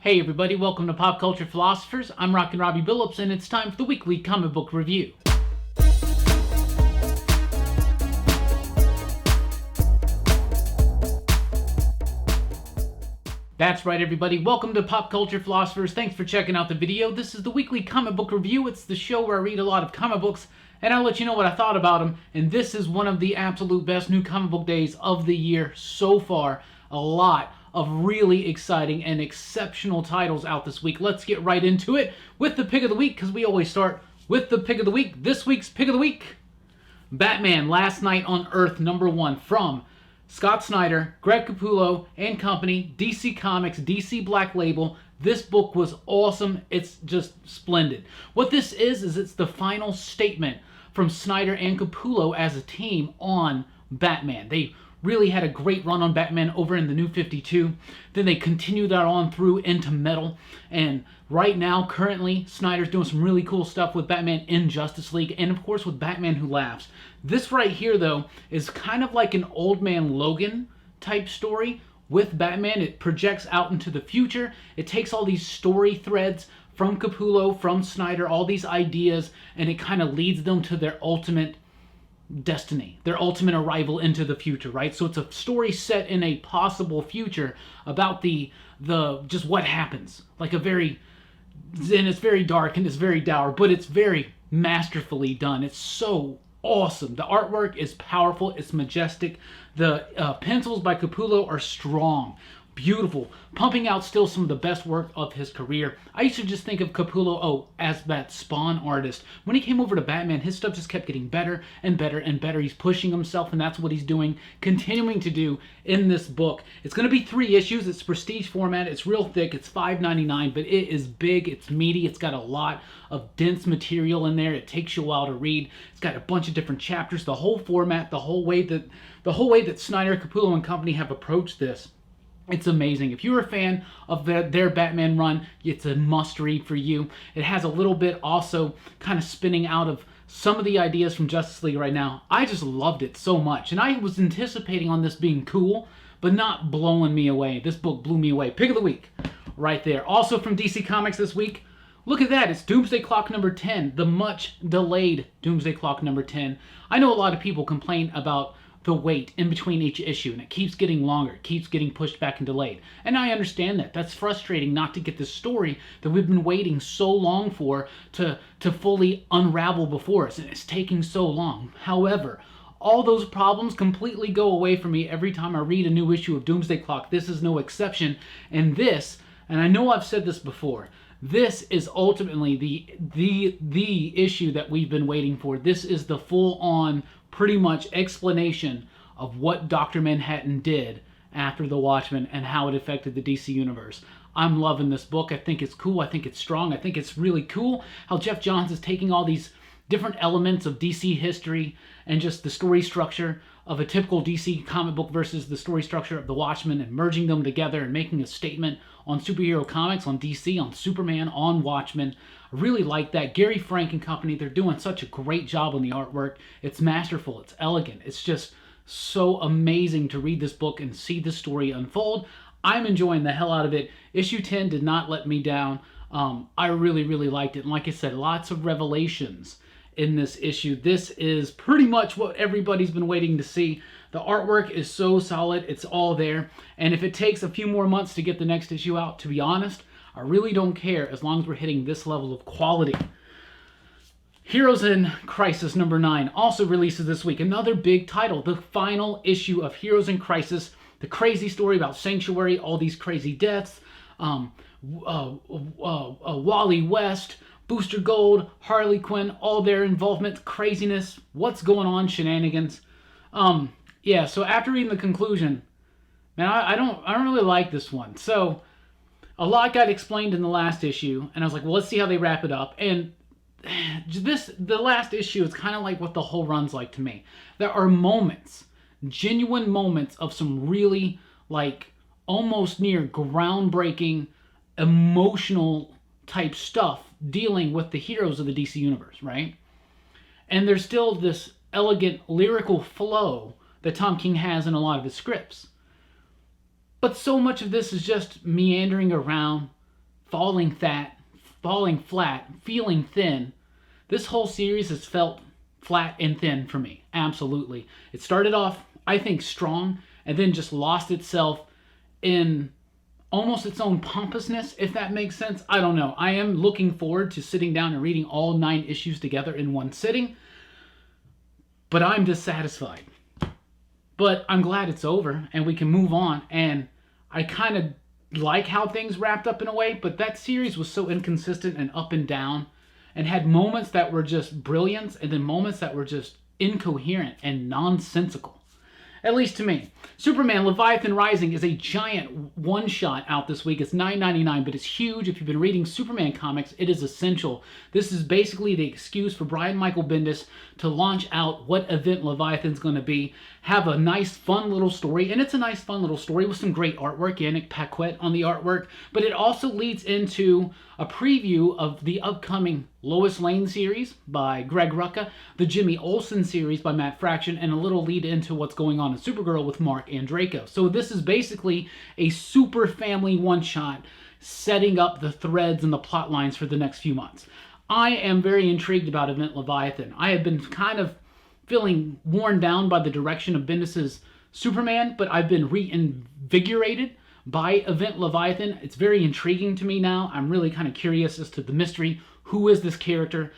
Hey everybody, welcome to Pop Culture Philosophers. I'm Rockin Robbie Billups, and it's time for the weekly comic book review. That's right everybody, welcome to Pop Culture Philosophers. Thanks for checking out the video. This is the weekly comic book review. It's the show where I read a lot of comic books and I'll let you know what I thought about them. And this is one of the absolute best new comic book days of the year so far. A lot of really exciting and exceptional titles out this week. Let's get right into it with the pick of the week, because we always start with the pick of the week. This week's pick of the week, Batman Last Night on Earth #1 from Scott Snyder, Greg Capullo and company, DC Comics, DC Black Label. This book was awesome. It's just splendid. What this is it's the final statement from Snyder and Capullo as a team on Batman. They really had a great run on Batman over in the New 52. Then they continued that on through into Metal. And right now, currently, Snyder's doing some really cool stuff with Batman in Justice League. And of course, with Batman Who Laughs. This right here, though, is kind of like an Old Man Logan type story with Batman. It projects out into the future. It takes all these story threads from Capullo, from Snyder, all these ideas, and it kind of leads them to their ultimate destiny, their ultimate arrival into the future, right? So it's a story set in a possible future about the just what happens, like and it's very dark and it's very dour, but it's very masterfully done. It's so awesome. The artwork is powerful. It's majestic. The pencils by Capullo are strong, beautiful, pumping out still some of the best work of his career. I used to just think of Capullo as that Spawn artist. When he came over to Batman, his stuff just kept getting better and better and better. He's pushing himself, and that's what he's doing, continuing to do in this book. It's going to be 3 issues. It's prestige format. It's real thick. It's $5.99, but it is big. It's meaty. It's got a lot of dense material in there. It takes you a while to read. It's got a bunch of different chapters. The whole format, the whole way that Snyder, Capullo, and company have approached this, it's amazing. If you're a fan of their Batman run, it's a must-read for you. It has a little bit also kind of spinning out of some of the ideas from Justice League right now. I just loved it so much. And I was anticipating on this being cool, but not blowing me away. This book blew me away. Pick of the week right there. Also from DC Comics this week, look at that. It's Doomsday Clock #10, the much-delayed Doomsday Clock #10. I know a lot of people complain about the wait in between each issue, and it keeps getting longer, it keeps getting pushed back and delayed. And I understand that. That's frustrating not to get this story that we've been waiting so long for to fully unravel before us, and it's taking so long. However, all those problems completely go away from me every time I read a new issue of Doomsday Clock. This is no exception. And I know I've said this before, this is ultimately the issue that we've been waiting for. This is the full-on, pretty much explanation of what Dr. Manhattan did after The Watchmen and how it affected the DC Universe. I'm loving this book. I think it's cool. I think it's strong. I think it's really cool how Jeff Johns is taking all these different elements of DC history and just the story structure of a typical DC comic book versus the story structure of The Watchmen and merging them together and making a statement on superhero comics, on DC, on Superman, on Watchmen. I really like that. Gary Frank and company, they're doing such a great job on the artwork. It's masterful. It's elegant. It's just so amazing to read this book and see the story unfold. I'm enjoying the hell out of it. Issue 10 did not let me down. I really, really liked it. And like I said, lots of revelations in this issue. This is pretty much what everybody's been waiting to see. The artwork is so solid. It's all there. And if it takes a few more months to get the next issue out, to be honest, I really don't care as long as we're hitting this level of quality. Heroes in Crisis #9 also releases this week. Another big title, the final issue of Heroes in Crisis. The crazy story about Sanctuary, all these crazy deaths, Wally West, Booster Gold, Harley Quinn, all their involvement, craziness, what's going on, shenanigans. Yeah, so after reading the conclusion, man, I don't really like this one. So a lot got explained in the last issue, and I was like, well, let's see how they wrap it up. And the last issue is kind of like what the whole run's like to me. There are moments, genuine moments of some really, like, almost near groundbreaking, emotional type stuff dealing with the heroes of the DC Universe, right? And there's still this elegant lyrical flow that Tom King has in a lot of his scripts. But so much of this is just meandering around, falling flat, feeling thin. This whole series has felt flat and thin for me, absolutely. It started off, I think, strong, and then just lost itself in almost its own pompousness, if that makes sense. I don't know. I am looking forward to sitting down and reading all 9 issues together in one sitting, but I'm dissatisfied. But I'm glad it's over and we can move on, and I kind of like how things wrapped up in a way, but that series was so inconsistent and up and down, and had moments that were just brilliance and then moments that were just incoherent and nonsensical. At least to me. Superman Leviathan Rising is a giant one-shot out this week. It's $9.99, but it's huge. If you've been reading Superman comics, it is essential. This is basically the excuse for Brian Michael Bendis to launch out what event Leviathan's going to be, have a nice, fun little story, and it's a nice, fun little story with some great artwork, Yannick Paquette on the artwork, but it also leads into a preview of the upcoming Lois Lane series by Greg Rucka, the Jimmy Olsen series by Matt Fraction, and a little lead into what's going on in Supergirl with Mark Andreyko. So this is basically a super family one-shot setting up the threads and the plot lines for the next few months. I am very intrigued about Event Leviathan. I have been kind of feeling worn down by the direction of Bendis' Superman, but I've been reinvigorated by Event Leviathan. It's very intriguing to me now. I'm really kind of curious as to the mystery. Who is this character?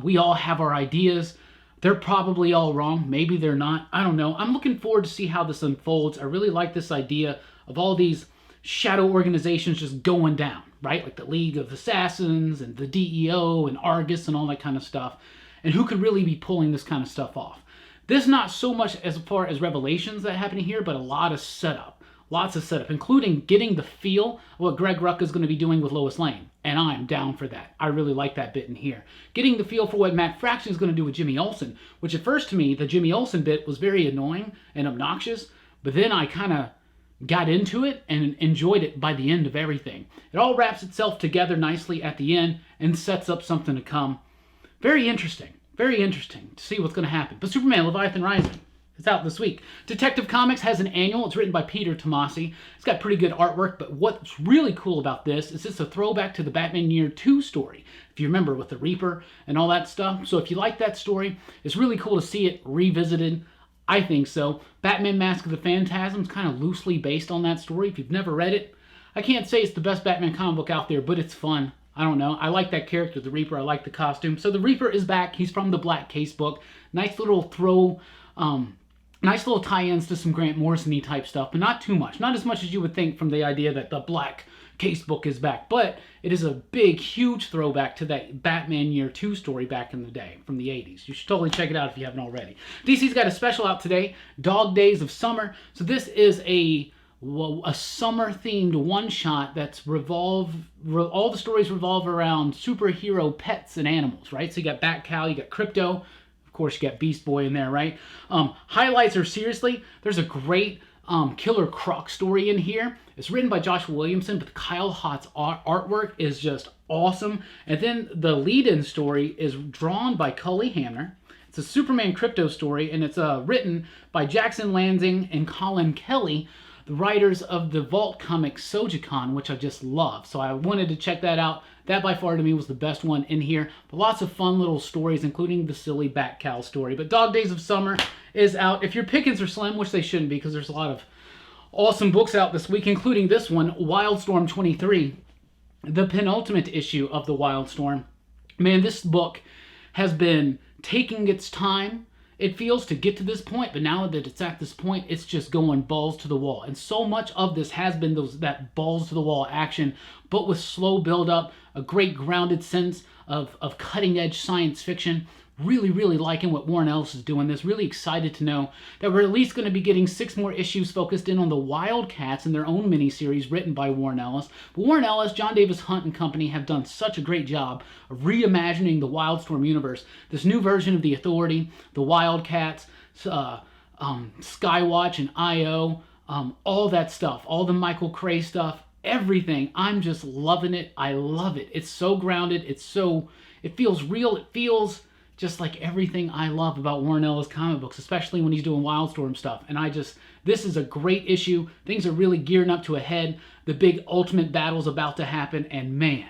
We all have our ideas. They're probably all wrong. Maybe they're not. I don't know. I'm looking forward to see how this unfolds. I really like this idea of all these shadow organizations just going down, right? Like the League of Assassins and the DEO and Argus and all that kind of stuff. And who could really be pulling this kind of stuff off? This not so much as far as revelations that happen here, but a lot of setup. Lots of setup, including getting the feel of what Greg Rucka is going to be doing with Lois Lane. And I'm down for that. I really like that bit in here. Getting the feel for what Matt Fraction is going to do with Jimmy Olsen, which at first to me, the Jimmy Olsen bit was very annoying and obnoxious, but then I kind of got into it and enjoyed it by the end of everything. It all wraps itself together nicely at the end and sets up something to come. Very interesting to see what's going to happen. But Superman Leviathan Rising, it's out this week. Detective Comics has an annual. It's written by Peter Tomasi. It's got pretty good artwork, but what's really cool about this is it's a throwback to the Batman Year 2 story, if you remember, with the Reaper and all that stuff. So if you like that story, it's really cool to see it revisited. I think so. Batman Mask of the Phantasm is kind of loosely based on that story. If you've never read it, I can't say it's the best Batman comic book out there, but it's fun. I don't know. I like that character, the Reaper. I like the costume. So the Reaper is back. He's from the Black Case book. Nice little nice little tie-ins to some Grant Morrison-y type stuff, but not too much. Not as much as you would think from the idea that the Black Case book is back. But it is a big, huge throwback to that Batman Year 2 story back in the day, from the 80s. You should totally check it out if you haven't already. DC's got a special out today, Dog Days of Summer. So this is a summer-themed one-shot that's all the stories revolve around superhero pets and animals, right? So you got Bat-Cow, you got Crypto, of course you got Beast Boy in there, right? Highlights are, seriously, there's a great Killer Croc story in here. It's written by Joshua Williamson, but Kyle Hott's artwork is just awesome. And then the lead-in story is drawn by Cully Hamner. It's a Superman Crypto story, and it's written by Jackson Lansing and Colin Kelly, the writers of the Vault comic Sojicon, which I just love. So I wanted to check that out. That by far to me was the best one in here. But lots of fun little stories, including the silly Bat-Cow story. But Dog Days of Summer is out. If your pickings are slim, which they shouldn't be, because there's a lot of awesome books out this week, including this one, Wildstorm 23, the penultimate issue of the Wildstorm. Man, this book has been taking its time, it feels, to get to this point, but now that it's at this point, it's just going balls to the wall. And so much of this has been that balls to the wall action, but with slow build up, a great grounded sense of cutting edge science fiction. Really, really liking what Warren Ellis is doing this. Really excited to know that we're at least going to be getting 6 more issues focused in on the Wildcats and their own miniseries written by Warren Ellis. But Warren Ellis, John Davis Hunt and company have done such a great job of reimagining the Wildstorm universe. This new version of the Authority, the Wildcats, Skywatch and I.O., all that stuff, all the Michael Cray stuff, everything. I'm just loving it. I love it. It's so grounded. It feels real. It feels just like everything I love about Warren Ellis comic books, especially when he's doing Wildstorm stuff. And this is a great issue. Things are really gearing up to a head. The big ultimate battle's about to happen, and man,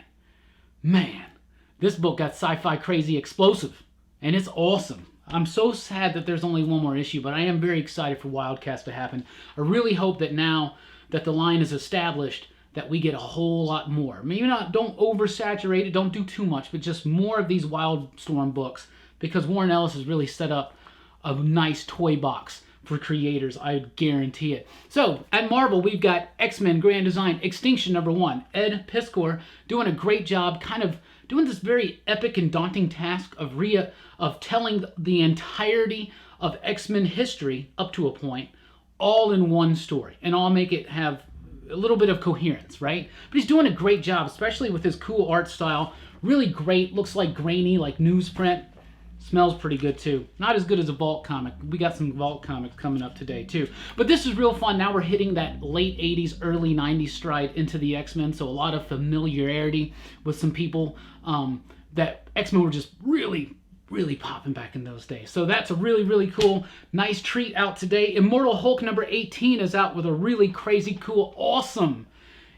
this book got sci-fi crazy explosive, and it's awesome. I'm so sad that there's only one more issue, but I am very excited for Wildcats to happen. I really hope that now that the line is established, that we get a whole lot more. Maybe not, don't oversaturate it, don't do too much, but just more of these Wildstorm books, because Warren Ellis has really set up a nice toy box for creators, I guarantee it. So, at Marvel, we've got X-Men Grand Design Extinction #1. Ed Piskor doing a great job, kind of doing this very epic and daunting task of telling the entirety of X-Men history up to a point, all in one story. And I'll make it have a little bit of coherence, right? But he's doing a great job, especially with his cool art style. Really great, looks like grainy, like newsprint. Smells pretty good too. Not as good as a Vault comic. We got some Vault comics coming up today too. But this is real fun. Now we're hitting that late 80s, early 90s stride into the X-Men. So a lot of familiarity with some people that X-Men were just really popping back in those days. So that's a really cool, nice treat out today. Immortal Hulk #18 is out with a really crazy, cool, awesome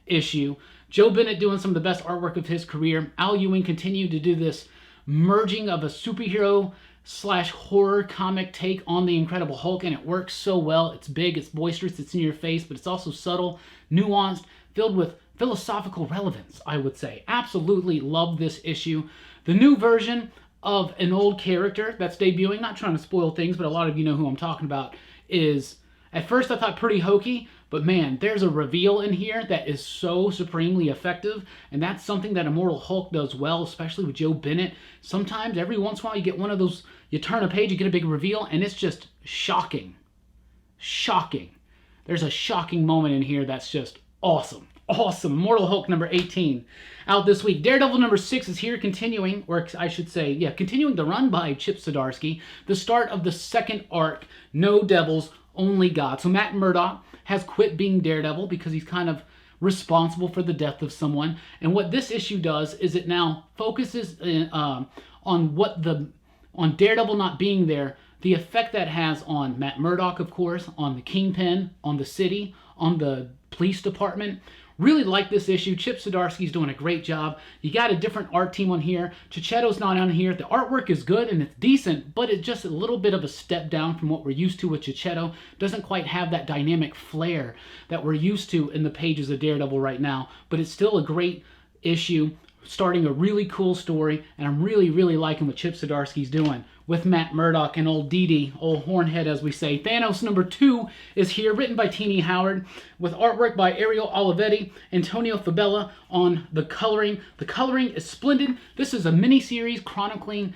issue. Joe Bennett doing some of the best artwork of his career. Al Ewing continued to do this merging of a superhero / horror comic take on the Incredible Hulk, and it works so well. It's big, it's boisterous, it's in your face, but it's also subtle, nuanced, filled with philosophical relevance, I would say. Absolutely love this issue. The new version of an old character that's debuting, not trying to spoil things, but a lot of you know who I'm talking about, is, at first I thought pretty hokey, but man, there's a reveal in here that is so supremely effective, and that's something that Immortal Hulk does well, especially with Joe Bennett. Sometimes, every once in a while, you get one of those, you turn a page, you get a big reveal, and it's just shocking. Shocking. There's a shocking moment in here that's just awesome. Awesome. Immortal Hulk #18 out this week. Daredevil #6 is here, continuing, or I should say, yeah, continuing the run by Chip Zdarsky. The start of the second arc, No Devils, Only God. So Matt Murdock has quit being Daredevil because he's kind of responsible for the death of someone. And what this issue does is it now focuses on Daredevil not being there, the effect that has on Matt Murdock, of course, on the Kingpin, on the city, on the police department. Really like this issue. Chip Zdarsky's doing a great job. You got a different art team on here. Cicchetto's not on here. The artwork is good and it's decent, but it's just a little bit of a step down from what we're used to with Cicchetto. Doesn't quite have that dynamic flair that we're used to in the pages of Daredevil right now, but it's still a great issue, starting a really cool story, and I'm really liking what Chip Zdarsky's doing with Matt Murdock and old Dee, old Hornhead as we say. Thanos #2 is here, written by Tini Howard, with artwork by Ariel Olivetti, Antonio Fabella on the coloring. The coloring is splendid. This is a mini-series chronicling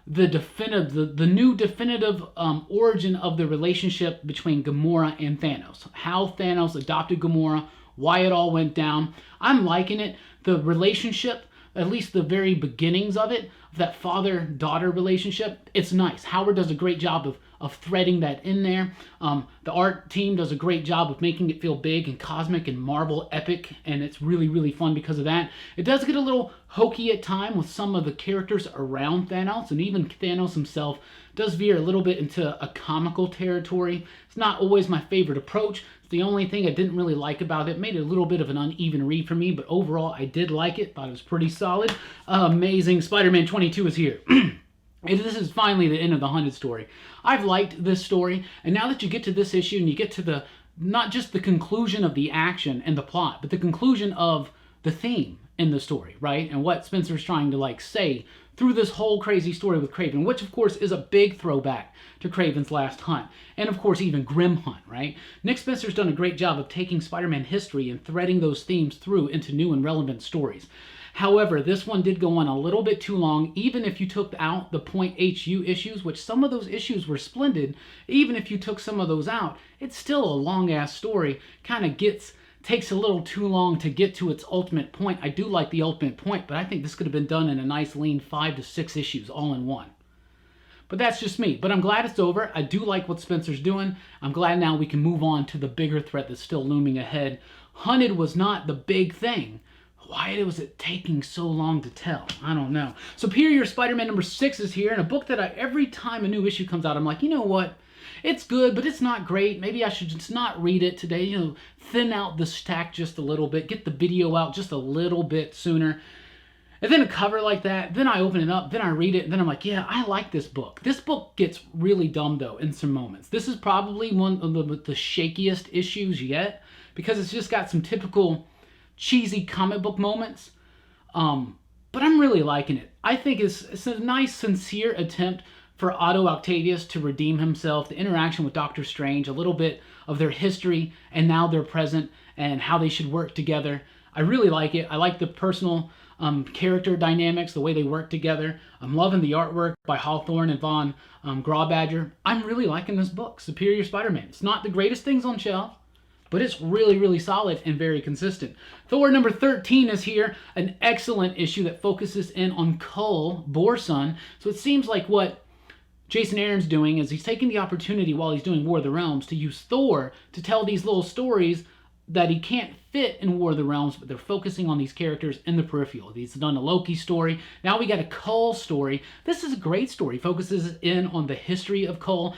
the new definitive origin of the relationship between Gamora and Thanos. How Thanos adopted Gamora, why it all went down. I'm liking it. The relationship, at least the very beginnings of it, that father-daughter relationship, it's nice. Howard does a great job of threading that in there. The art team does a great job of making it feel big and cosmic and Marvel epic, and it's really fun because of that. It does get a little hokey at time with some of the characters around Thanos, and even Thanos himself does veer a little bit into a comical territory. It's not always my favorite approach. It's the only thing I didn't really like about it. Made it a little bit of an uneven read for me, but overall I did like it. Thought it was pretty solid. Amazing. Spider-Man 22 is here. This is finally the end of the Hunted story. I've liked this story, and now that you get to this issue and you get to not just the conclusion of the action and the plot, but the conclusion of the theme in the story, right? And what Spencer's trying to say through this whole crazy story with Kraven, which of course is a big throwback to Kraven's Last Hunt, and of course even Grim Hunt, right? Nick Spencer's done a great job of taking Spider-Man history and threading those themes through into new and relevant stories. However, this one did go on a little bit too long, even if you took out the Point HU issues, which some of those issues were splendid. Even if you took some of those out, it's still a long-ass story. Kind of takes a little too long to get to its ultimate point. I do like the ultimate point, but I think this could have been done in a nice lean 5 to 6 issues all in one. But that's just me. But I'm glad it's over. I do like what Spencer's doing. I'm glad now we can move on to the bigger threat that's still looming ahead. Hunted was not the big thing. why was it taking so long to tell? I don't know. Superior Spider-Man number 6 is here, and a book that every time a new issue comes out, I'm like, you know what? It's good, but it's not great. Maybe I should just not read it today. You know, thin out the stack just a little bit. Get the video out just a little bit sooner. And then a cover like that, then I open it up, then I read it, and then I'm like, yeah, I like this book. This book gets really dumb, though, in some moments. This is probably one of the shakiest issues yet, because it's just got some typical cheesy comic book moments. But I'm really liking it. I think it's a nice, sincere attempt for Otto Octavius to redeem himself, the interaction with Doctor Strange, a little bit of their history and now their present, and how they should work together. I really like it. I like the personal character dynamics, the way they work together. I'm loving the artwork by Hawthorne and Von Grawbadger. I'm really liking this book, Superior Spider-Man. It's not the greatest things on shelf, but it's really, really solid and very consistent. Thor number 13 is here, an excellent issue that focuses in on Cull, Borson. So it seems like what Jason Aaron's doing is he's taking the opportunity while he's doing War of the Realms to use Thor to tell these little stories that he can't fit in War of the Realms, but they're focusing on these characters in the peripheral. He's done a Loki story. Now we got a Cull story. This is a great story. Focuses in on the history of Cull,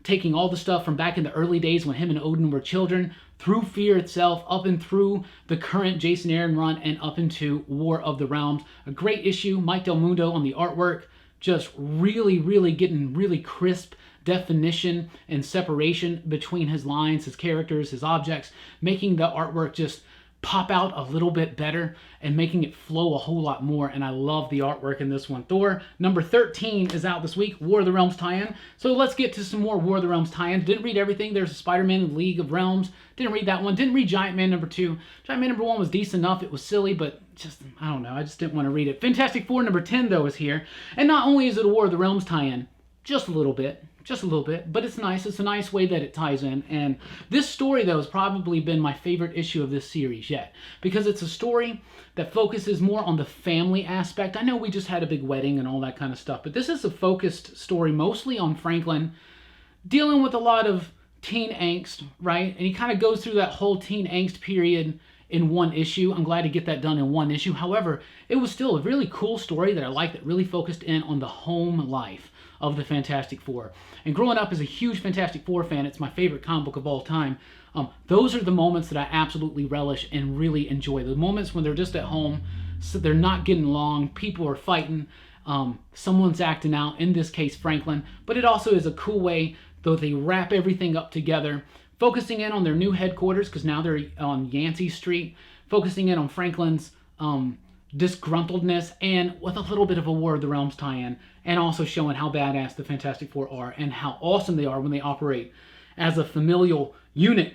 taking all the stuff from back in the early days when him and Odin were children, through Fear itself, up and through the current Jason Aaron run, and up into War of the Realms. A great issue. Mike Del Mundo on the artwork. Just really, really getting really crisp definition and separation between his lines, his characters, his objects, making the artwork just pop out a little bit better and making it flow a whole lot more. And I love the artwork in this one. Thor number 13 is out this week, War of the Realms tie-in. So let's get to some more War of the Realms tie-in. Didn't read everything. There's a Spider-Man in the League of Realms. Didn't read that one. Didn't read Giant Man number 2. Giant Man number 1 was decent enough. It was silly, but just, I don't know. I just didn't want to read it. Fantastic Four number 10, though, is here. And not only is it a War of the Realms tie-in, just a little bit, but it's nice. It's a nice way that it ties in. And this story, though, has probably been my favorite issue of this series yet, because it's a story that focuses more on the family aspect. I know we just had a big wedding and all that kind of stuff, but this is a focused story mostly on Franklin dealing with a lot of teen angst, right? And he kind of goes through that whole teen angst period in one issue. I'm glad to get that done in one issue. However, it was still a really cool story that I liked, that really focused in on the home life of the Fantastic Four. And growing up as a huge Fantastic Four fan, it's my favorite comic book of all time. Those are the moments that I absolutely relish and really enjoy. The moments when they're just at home, so they're not getting along, people are fighting, someone's acting out, in this case Franklin. But it also is a cool way, though they wrap everything up together, focusing in on their new headquarters, because now they're on Yancey Street, focusing in on Franklin's disgruntledness, and with a little bit of a War of the Realms tie-in, and also showing how badass the Fantastic Four are and how awesome they are when they operate as a familial unit.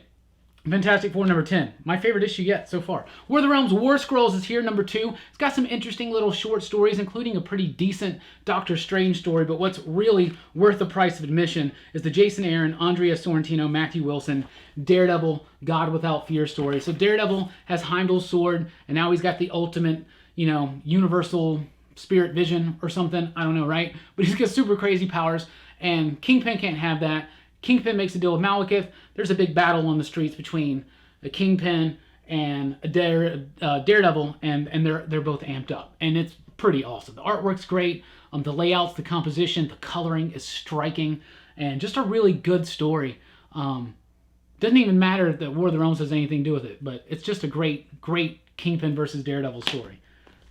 Fantastic Four number 10, my favorite issue yet so far. War of the Realms War Scrolls is here, number 2. It's got some interesting little short stories, including a pretty decent Doctor Strange story, but what's really worth the price of admission is the Jason Aaron, Andrea Sorrentino, Matthew Wilson, Daredevil, God Without Fear story. So Daredevil has Heimdall's sword, and now he's got the ultimate, universal spirit vision or something. I don't know, right? But he's got super crazy powers, and Kingpin can't have that. Kingpin makes a deal with Malekith. There's a big battle on the streets between the Kingpin and a Daredevil, and they're both amped up, and it's pretty awesome. The artwork's great. The layouts, the composition, the coloring is striking, and just a really good story. Doesn't even matter that War of the Realms has anything to do with it, but it's just a great Kingpin versus Daredevil story.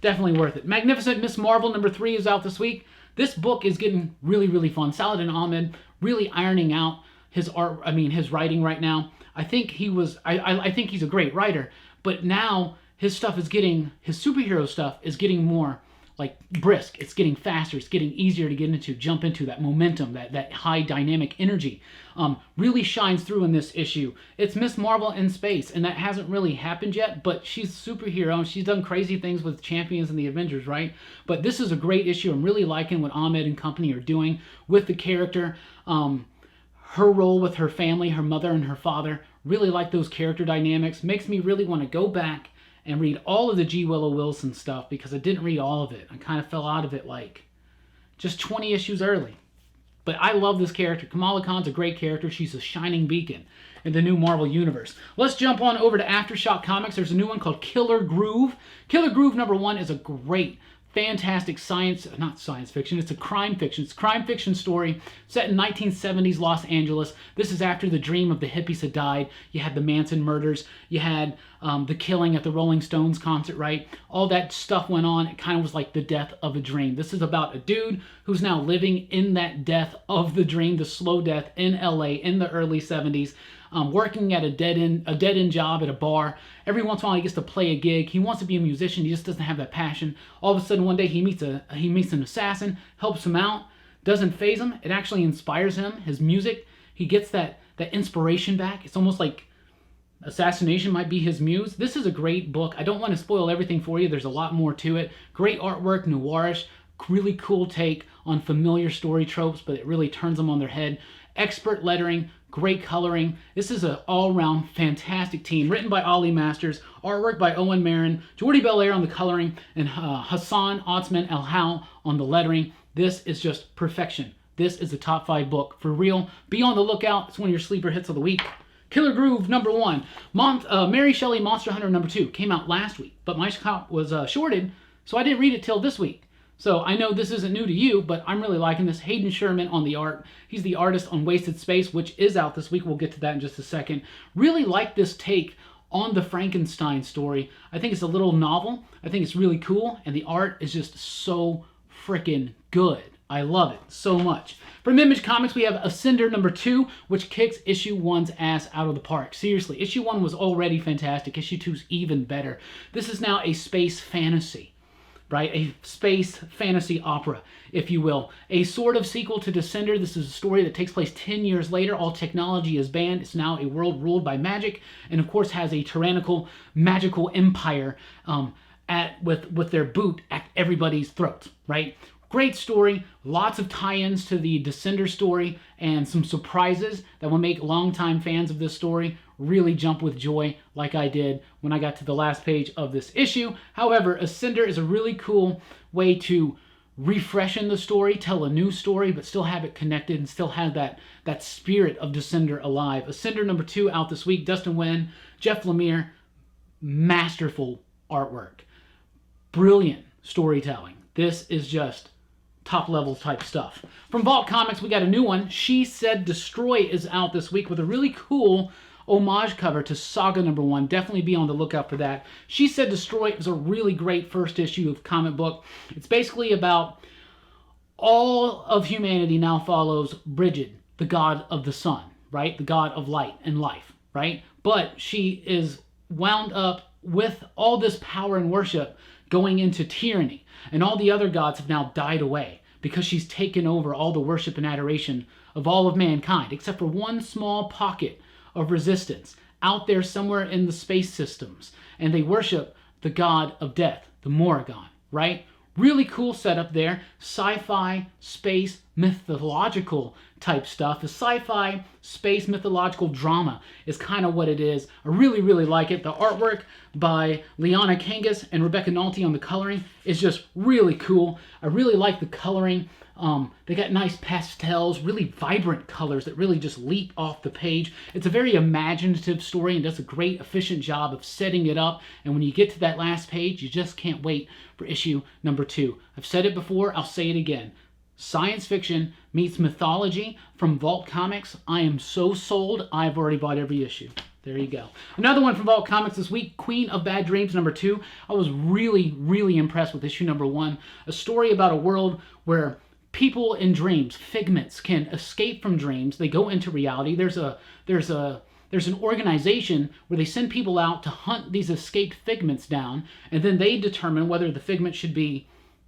Definitely worth it. Magnificent Miss Marvel number 3 is out this week. This book is getting really, really fun. Saladin Ahmed really ironing out his his writing right now. I think I think he's a great writer, but now his superhero stuff is getting more like brisk. It's getting faster. It's getting easier to jump into that momentum, that high dynamic energy. Really shines through in this issue. It's Miss Marvel in space, and that hasn't really happened yet, but she's a superhero, and she's done crazy things with Champions and the Avengers, right? But this is a great issue. I'm really liking what Ahmed and company are doing with the character. Her role with her family, her mother and her father, really like those character dynamics. Makes me really want to go back and read all of the G. Willow Wilson stuff, because I didn't read all of it. I kind of fell out of it like just 20 issues early. But I love this character. Kamala Khan's a great character. She's a shining beacon in the new Marvel Universe. Let's jump on over to Aftershock Comics. There's a new one called Killer Groove. Killer Groove #1 is a great, fantastic not science fiction, it's a crime fiction. It's a crime fiction story set in 1970s Los Angeles. This is after the dream of the hippies had died. You had the Manson murders. You had the killing at the Rolling Stones concert, right? All that stuff went on. It kind of was like the death of a dream. This is about a dude who's now living in that death of the dream, the slow death in LA in the early 70s. Working at a dead-end job at a bar. Every once in a while he gets to play a gig. He wants to be a musician. He just doesn't have that passion. All of a sudden one day he meets an assassin, helps him out, doesn't faze him. It actually inspires him. His music, he gets that inspiration back. It's almost like assassination might be his muse. This is a great book. I don't want to spoil everything for you. There's a lot more to it. Great artwork, noirish, really cool take on familiar story tropes, but it really turns them on their head. Expert lettering, great coloring. This is an all-around fantastic team. Written by Ollie Masters, artwork by Owen Marin, Jordi Belair on the coloring, and Hassan Otsman El Hal on the lettering. This is just perfection. This is a top 5 book for real. Be on the lookout. It's one of your sleeper hits of the week. Killer Groove #1. Mary Shelley Monster Hunter #2 came out last week, but my copy was shorted, so I didn't read it till this week. So I know this isn't new to you, but I'm really liking this. Hayden Sherman on the art. He's the artist on Wasted Space, which is out this week. We'll get to that in just a second. Really like this take on the Frankenstein story. I think it's a little novel. I think it's really cool, and the art is just so freaking good. I love it so much. From Image Comics, we have Ascender #2, which kicks issue 1's ass out of the park. Seriously, issue 1 was already fantastic. Issue 2's even better. This is now a space fantasy. Right? A space fantasy opera, if you will. A sort of sequel to Descender. This is a story that takes place 10 years later. All technology is banned. It's now a world ruled by magic, and of course has a tyrannical, magical empire with their boot at everybody's throats, right? Great story, lots of tie-ins to the Descender story, and some surprises that will make longtime fans of this story really jump with joy like I did when I got to the last page of this issue. However, Ascender is a really cool way to refreshen the story, tell a new story, but still have it connected and still have that spirit of Descender alive. Ascender #2 out this week. Dustin Nguyen, Jeff Lemire, masterful artwork. Brilliant storytelling. This is just top level type stuff. From Vault Comics, we got a new one. She Said Destroy is out this week with a really cool homage cover to Saga #1. Definitely be on the lookout for that. She Said Destroy is a really great first issue of comic book. It's basically about all of humanity now follows Bridget, the god of the sun, right? The god of light and life, right? But she is wound up with all this power and worship going into tyranny. And all the other gods have now died away because she's taken over all the worship and adoration of all of mankind, except for one small pocket of resistance out there somewhere in the space systems. And they worship the god of death, the Morrigan, right? Really cool setup there. Sci-fi, space, mythological type stuff. The sci-fi, space, mythological drama is kind of what it is. I really, really like it. The artwork by Liana Kangas and Rebecca Nolte on the coloring is just really cool. I really like the coloring. They got nice pastels, really vibrant colors that really just leap off the page. It's a very imaginative story and does a great, efficient job of setting it up. And when you get to that last page, you just can't wait for issue #2. I've said it before, I'll say it again. Science fiction meets mythology from Vault Comics. I am so sold, I've already bought every issue. There you go. Another one from Vault Comics this week, Queen of Bad Dreams #2. I was really, really impressed with issue #1. A story about a world where people in dreams, figments, can escape from dreams. They go into reality. There's an organization where they send people out to hunt these escaped figments down, and then they determine whether the figment should be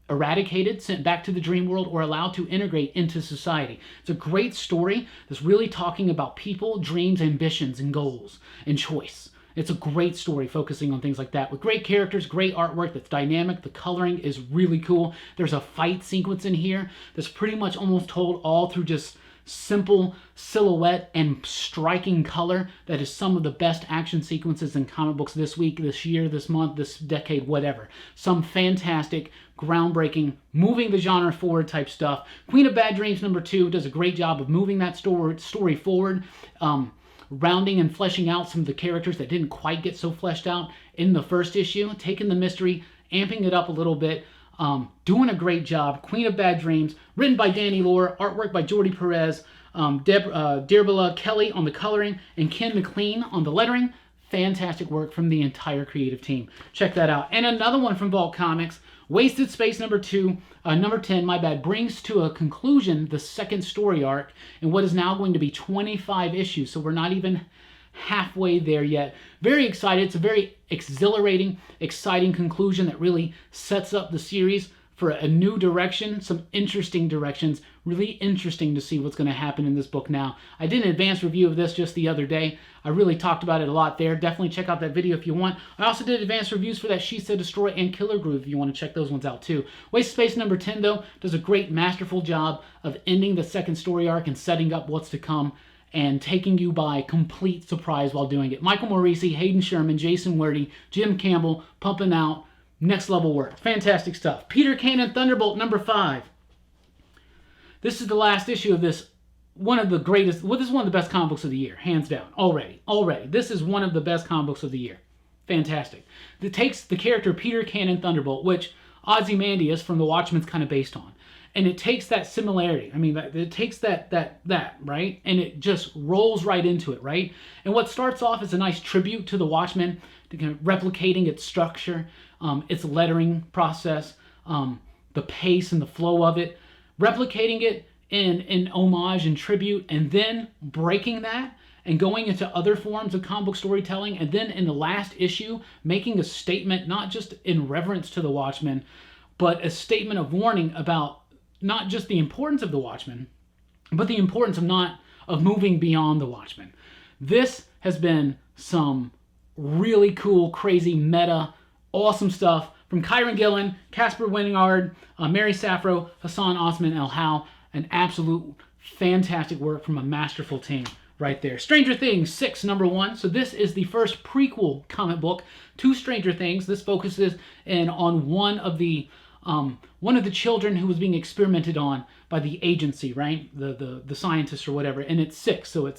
eradicated, sent back to the dream world, or allowed to integrate into society. It's a great story that's really talking about people, dreams, ambitions, and goals, and choice. It's a great story focusing on things like that with great characters, great artwork that's dynamic. The coloring is really cool. There's a fight sequence in here that's pretty much almost told all through just simple silhouette and striking color that is some of the best action sequences in comic books this week, this year, this month, this decade, whatever. Some fantastic, groundbreaking, moving the genre forward type stuff. Queen of Bad Dreams #2 does a great job of moving that story forward, rounding and fleshing out some of the characters that didn't quite get so fleshed out in the first issue, taking the mystery, amping it up a little bit, doing a great job. Queen of Bad Dreams, written by Danny Lore, artwork by Jordi Perez, Derbala Kelly on the coloring, and Ken McLean on the lettering. Fantastic work from the entire creative team. Check that out. And another one from Vault Comics, Wasted Space number 10, my bad, brings to a conclusion the second story arc in what is now going to be 25 issues. So we're not even halfway there yet. Very excited. It's a very exhilarating, exciting conclusion that really sets up the series for a new direction, some interesting directions. Really interesting to see what's going to happen in this book now. I did an advanced review of this just the other day. I really talked about it a lot there. Definitely check out that video if you want. I also did advanced reviews for that She Said Destroy and Killer Groove if you want to check those ones out too. Wasted Space number 10, though, does a great, masterful job of ending the second story arc and setting up what's to come and taking you by complete surprise while doing it. Michael Morisi, Hayden Sherman, Jason Wordie, Jim Campbell, pumping out next level work. Fantastic stuff. Peter Cannon Thunderbolt number 5. This is the last issue of this. One of the greatest, well, this is one of the best comic books of the year, hands down, already. This is one of the best comic books of the year. Fantastic. It takes the character Peter Cannon Thunderbolt, which Ozymandias from The Watchmen's kind of based on. And it takes that similarity. I mean, it takes that, right? And it just rolls right into it, right? And what starts off as a nice tribute to The Watchmen, kind of replicating its structure, its lettering process, the pace and the flow of it, replicating it in homage and tribute, and then breaking that and going into other forms of comic book storytelling, and then in the last issue, making a statement, not just in reverence to the Watchmen, but a statement of warning about not just the importance of the Watchmen, but the importance of moving beyond the Watchmen. This has been some really cool, crazy, meta, awesome stuff from Kyron Gillen, Casper Wingard, Mary Safro, Hassan Osman El Hal. An absolute fantastic work from a masterful team right there. Stranger Things 6 number 1. So this is the first prequel comic book to Stranger Things. This focuses in on one of the children who was being experimented on by the agency, right? The scientists or whatever. And it's 6. So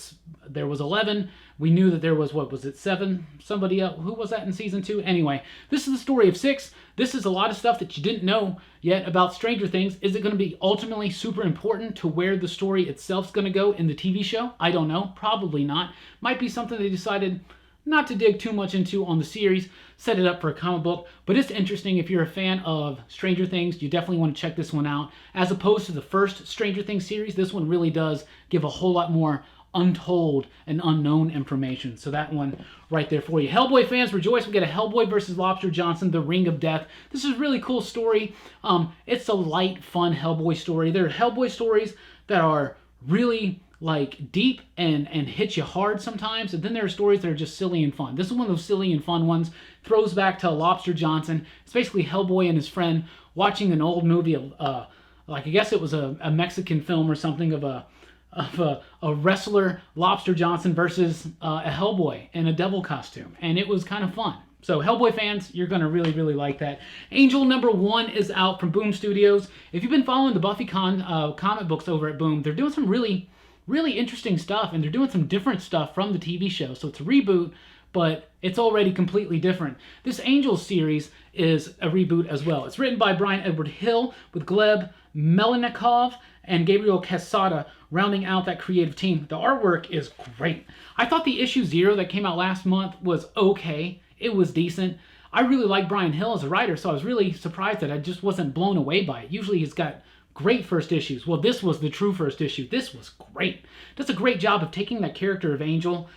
there was 11. We knew that there was, what was it, 7? Somebody else. Who was that in season 2? Anyway, this is the story of 6. This is a lot of stuff that you didn't know yet about Stranger Things. Is it going to be ultimately super important to where the story itself is going to go in the TV show? I don't know. Probably not. Might be something they decided not to dig too much into on the series, set it up for a comic book, but it's interesting. If you're a fan of Stranger Things, you definitely want to check this one out. As opposed to the first Stranger Things series, this one really does give a whole lot more untold and unknown information. So that one right there for you. Hellboy fans, rejoice. We get a Hellboy versus Lobster Johnson, The Ring of Death. This is a really cool story. It's a light, fun Hellboy story. There are Hellboy stories that are really like deep and hit you hard sometimes, and then there are stories that are just silly and fun. This is one of those silly and fun ones. Throws back to Lobster Johnson. It's basically Hellboy and his friend watching an old movie of like, I guess it was a Mexican film or something of a wrestler, Lobster Johnson, versus a Hellboy in a devil costume, and it was kind of fun. So Hellboy fans, you're going to really, really like that. Angel number 1 is out from Boom Studios. If you've been following the Buffy comic books over at Boom, they're doing some really interesting stuff, and they're doing some different stuff from the TV show. So it's a reboot, but it's already completely different. This Angel series is a reboot as well. It's written by Brian Edward Hill with Gleb Melinikov and Gabriel Quesada rounding out that creative team. The artwork is great. I thought the issue 0 that came out last month was okay. It was decent. I really like Brian Hill as a writer, so I was really surprised that I just wasn't blown away by it. Usually he's got great first issues. Well, this was the true first issue. This was great. Does a great job of taking that character of Angel,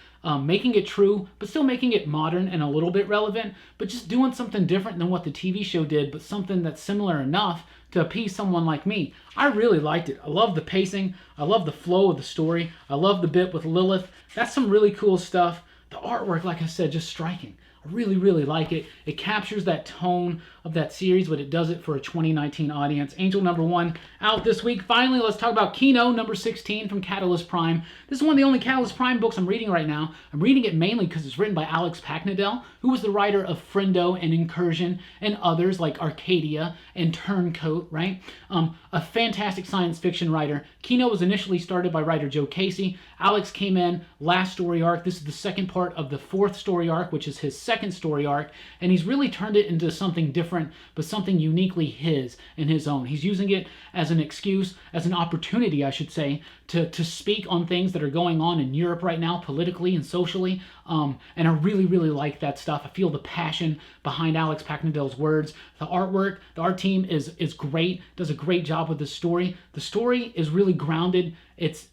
making it true, but still making it modern and a little bit relevant, but just doing something different than what the TV show did, but something that's similar enough to appease someone like me. I really liked it. I love the pacing. I love the flow of the story. I love the bit with Lilith. That's some really cool stuff. The artwork, like I said, just striking. I really, really like it. It captures that tone of that series, but it does it for a 2019 audience. Angel #1 out this week. Finally, let's talk about Kino #16 from Catalyst Prime. This is one of the only Catalyst Prime books I'm reading right now. I'm reading it mainly because it's written by Alex Paknadel, who was the writer of Friendo and Incursion and others like Arcadia and Turncoat, right? A fantastic science fiction writer. Kino was initially started by writer Joe Casey. Alex came in last story arc. This is the second part of the 4th story arc, which is his second story arc, and he's really turned it into something different, but something uniquely his and his own. He's using it as an excuse, as an opportunity, I should say, to speak on things that are going on in Europe right now, politically and socially, and I really, really like that stuff. I feel the passion behind Alex Paknadel's words. The artwork, the art team is great, does a great job with the story. The story is really grounded. It's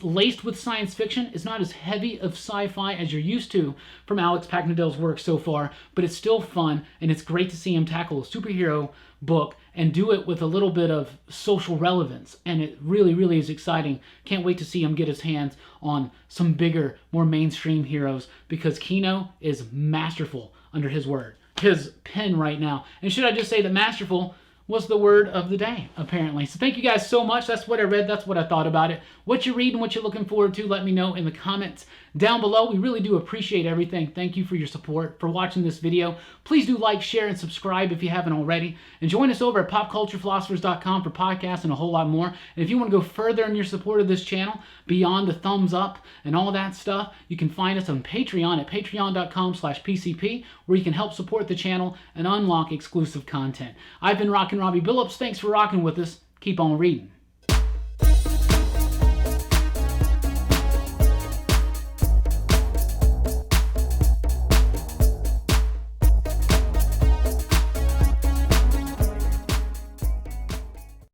laced with science fiction. It's not as heavy of sci-fi as you're used to from Alex Paknadel's work so far, but it's still fun, and it's great to see him tackle a superhero book and do it with a little bit of social relevance, and it really, really is exciting. Can't wait to see him get his hands on some bigger, more mainstream heroes, because Kino is masterful under his pen right now. And should I just say that masterful was the word of the day, apparently. So thank you guys so much. That's what I read. That's what I thought about it. What you're reading, what you're looking forward to, let me know in the comments down below. We really do appreciate everything. Thank you for your support, for watching this video. Please do like, share, and subscribe if you haven't already. And join us over at popculturephilosophers.com for podcasts and a whole lot more. And if you want to go further in your support of this channel, beyond the thumbs up and all that stuff, you can find us on Patreon at patreon.com/PCP, where you can help support the channel and unlock exclusive content. I've been Rockin Robbie Billups. Thanks for rocking with us. Keep on reading.